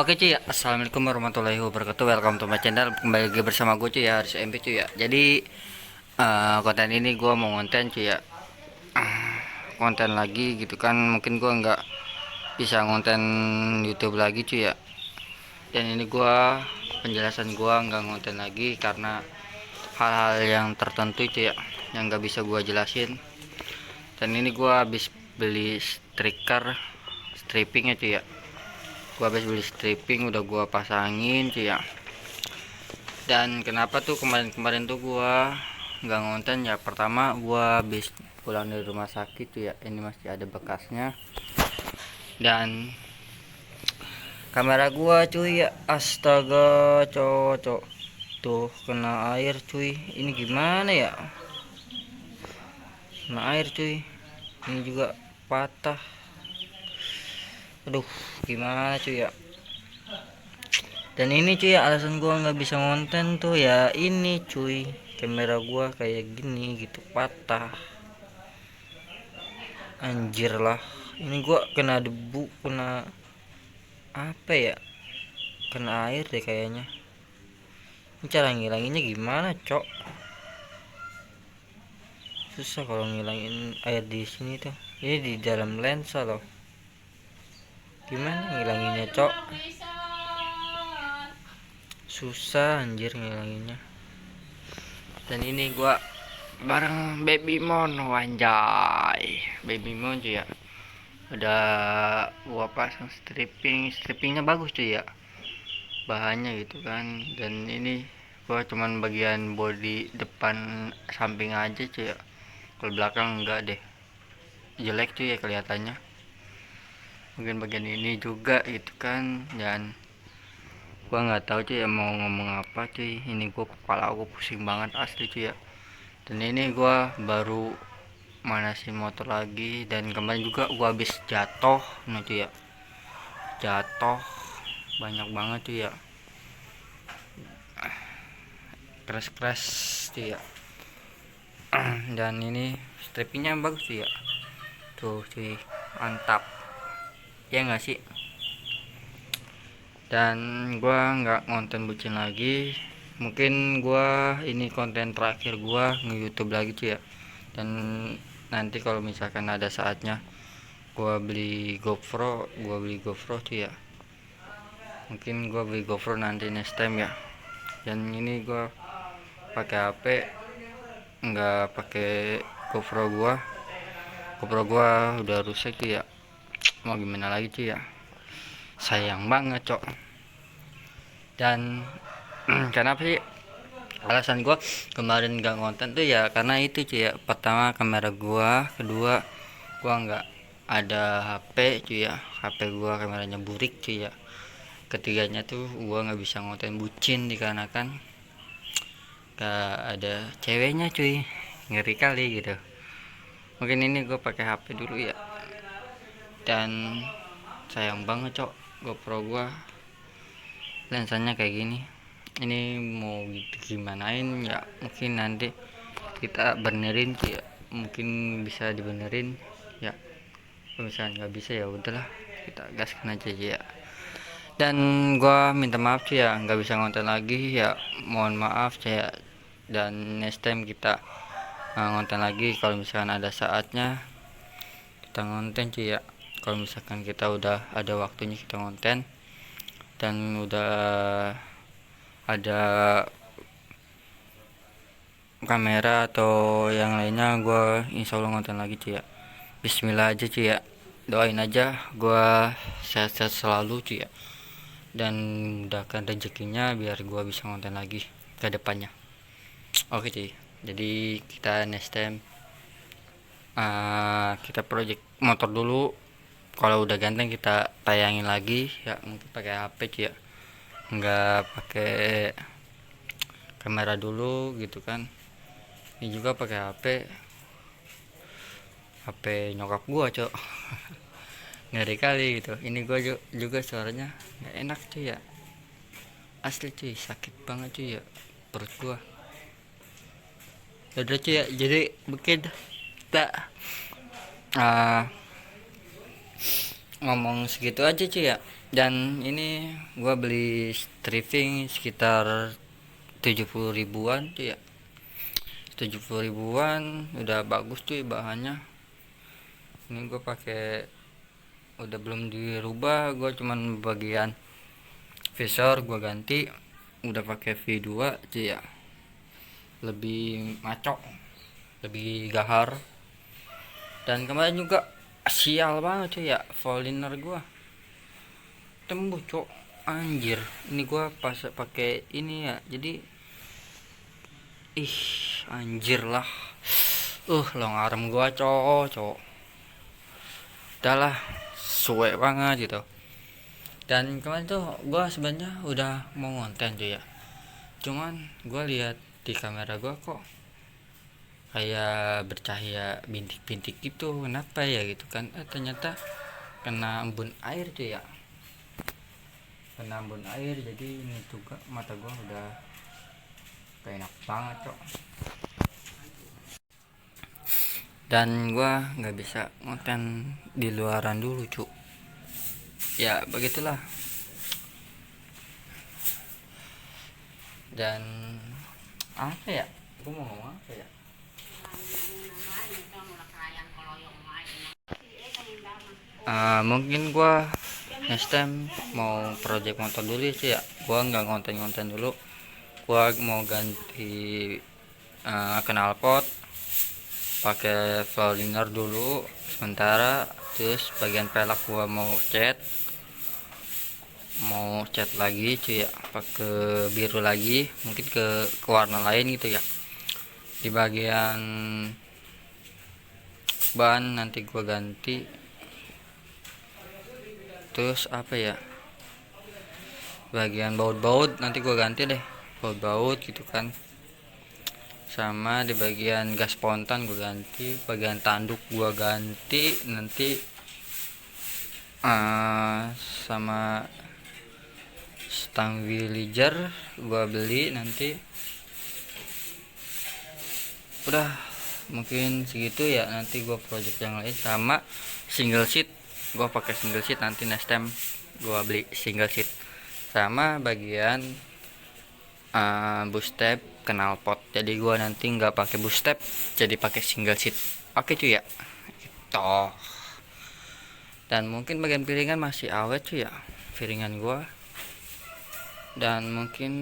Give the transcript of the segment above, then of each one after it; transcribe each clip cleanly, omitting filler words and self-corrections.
Oke cuy ya, assalamualaikum warahmatullahi wabarakatuh. Welcome to my channel. Kembali lagi bersama gue cuy ya, Haris MP cuy ya. Jadi konten ini gue mau konten cuy ya, konten lagi gitu kan. Mungkin gue nggak bisa konten YouTube lagi cuy ya. Dan ini gue penjelasan gue nggak konten lagi karena hal-hal yang tertentu cuy ya, yang nggak bisa gue jelasin. Dan ini gue habis beli stripping ya cuy ya. Gua habis beli stripping, udah gua pasangin cuy ya. Dan kenapa tuh kemarin tuh gua nggak ngonten ya, pertama gua habis pulang dari rumah sakit tuh ya, ini masih ada bekasnya. Dan kamera gua cuy ya, astaga cocok tuh kena air cuy, ini gimana ya, kena air cuy, ini juga patah. Aduh gimana cuy ya. Dan ini cuy ya, alasan gua nggak bisa ngonten tuh ya ini cuy, kamera gua kayak gini gitu, patah. Anjir lah, ini gua kena debu, kena apa ya, kena air deh kayaknya. Ini cara ngilanginnya gimana cok, susah kalau ngilangin air di sini tuh, ini di dalam lensa loh. Gimana ngilanginnya cok, susah anjir ngilanginnya. Dan ini gua bareng Baby Mon, wanjay Baby Mon cuy ya, udah gua pasang strippingnya bagus cuy ya, bahannya gitu kan. Dan ini gua cuman bagian body depan samping aja cuy ya, kalau belakang enggak deh, jelek cuy ya kelihatannya. Mungkin bagian ini juga gitu kan. Dan gua nggak tahu cuy ya mau ngomong apa cuy, ini gua kepala aku pusing banget asli cuy ya. Dan ini gua baru manasin motor lagi, dan kemarin juga gua habis jatuh nah cuy ya, jatuh banyak banget cuy ya, keras cuy ya. Dan ini strippingnya bagus cuy ya, tuh cuy, mantap ya nggak sih. Dan gua nggak ngonten bucin lagi, mungkin gua ini konten terakhir gua nge-YouTube lagi cuy ya. Dan nanti kalau misalkan ada saatnya gua beli GoPro cuy ya, mungkin gua beli GoPro nanti next time ya. Dan ini gua pakai HP, nggak pakai GoPro gua udah rusak cuy ya, mau gimana lagi cuy ya, sayang banget cok. Dan kenapa sih alasan gua kemarin nggak ngonten tuh ya, karena itu cuy ya, pertama kamera gua, kedua gua nggak ada HP cuy ya, HP gua kameranya burik cuy ya, ketiganya tuh gua nggak bisa ngonten bucin dikarenakan gak ada ceweknya cuy, ngeri kali gitu. Mungkin ini gua pakai HP dulu ya. Dan sayang banget cok, GoPro gua lensanya kayak gini, ini mau gimanain ya, mungkin nanti kita benerin ya, mungkin bisa dibenerin ya. Kalau misalnya nggak bisa ya udahlah, kita gaskan aja ya. Dan gua minta maaf sih ya, nggak bisa ngonten lagi ya, mohon maaf saya. Dan next time kita ngonten lagi kalau misalkan ada saatnya kita ngonten cuy ya. Kalau misalkan kita udah ada waktunya kita ngonten, dan udah ada kamera atau yang lainnya, gue insya Allah ngonten lagi cuy ya. Bismillah aja cuy ya, doain aja gue sehat-sehat selalu cuy ya, dan mudahkan rezekinya biar gue bisa ngonten lagi ke depannya. Oke cuy, jadi kita next time kita project motor dulu, kalau udah ganteng kita tayangin lagi ya, mungkin pakai HP cuy ya, nggak pakai kamera dulu gitu kan. Ini juga pakai HP nyokap gua cok. Ngeri kali gitu. Ini gua juga suaranya nggak enak cuy ya, asli cuy, sakit banget cuy ya perut gua. Udah cuy ya, jadi mungkin kita ngomong segitu aja cuy ya. Dan ini gua beli stripping sekitar 70 ribuan tuh ya, 70 ribuan udah bagus tuh ya bahannya. Ini gua pakai, udah belum dirubah, gua cuman bagian visor gua ganti, udah pakai V2 tuh ya, lebih maco, lebih gahar. Dan kemarin juga sial banget cuy ya, Voliner gua tembus cok, anjir. Ini gua pas pakai ini ya, jadi ih anjir lah, long arm gua cok udahlah suwe banget gitu. Dan kemarin tuh gua sebenarnya udah mau ngonten cuy ya, cuman gua lihat di kamera gua kok kayak bercahaya bintik-bintik gitu, kenapa ya gitu kan. Ternyata kena embun air cuy ya, kena embun air. Jadi ini juga mata gua udah gak enak banget cok, dan gua nggak bisa ngonten di luaran dulu cuk, ya begitulah. Dan apa ya, gua mau ngomong apa ya, mungkin gua next time mau project motor dulu sih ya. Gua nggak ngonten dulu, gua mau ganti knalpot pakai Voliner dulu sementara. Terus bagian pelak gua mau cat lagi cuy ya, pakai biru lagi, mungkin ke warna lain gitu ya. Di bagian ban nanti gua ganti. Terus apa ya, bagian baut nanti gua ganti deh, baut gitu kan. Sama di bagian gas spontan gua ganti, bagian tanduk gua ganti nanti, sama stang villager gua beli nanti. Udah mungkin segitu ya, nanti gua project yang lain. Sama single seat, gua pakai single seat nanti next time gua beli single seat. Sama bagian boost tab knalpot, jadi gua nanti nggak pakai boost tab, jadi pakai single seat. Oke cuy ya, toh. Dan mungkin bagian piringan masih awet cuy ya, piringan gua. Dan mungkin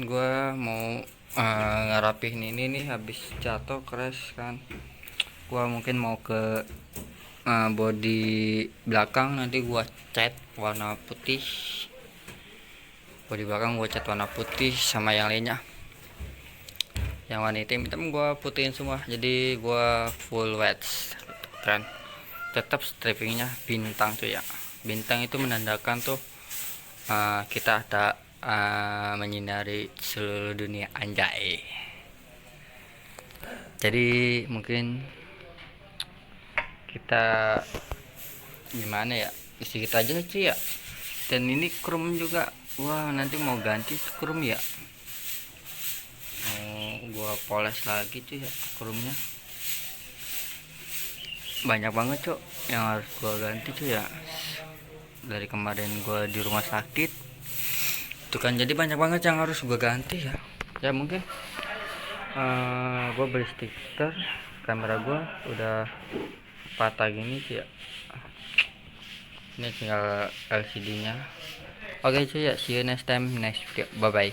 gua mau ngerapihin ini nih, habis jatuh crash kan. Gua mungkin mau ke bodi belakang, nanti gua cat warna putih. Bodi belakang gua cat warna putih, sama yang lainnya yang warna hitam gua putihin semua, jadi gua full wax kan. Tetap strippingnya bintang tuh ya, bintang itu menandakan tuh kita ada menyinari seluruh dunia, anjay. Jadi mungkin kita gimana ya, isi kita aja sih ya. Dan ini chrome juga, wah nanti mau ganti chrome ya, mau gua poles lagi tuh ya. Chrome-nya banyak banget cok yang harus gua ganti tuh ya, dari kemarin gua di rumah sakit tuh kan. Jadi banyak banget yang harus gua ganti ya. Ya mungkin gua beli stiker, kamera gua udah patah gini sih ya, ini tinggal LCD nya. Oke cuy ya, see you next time, next video, bye bye.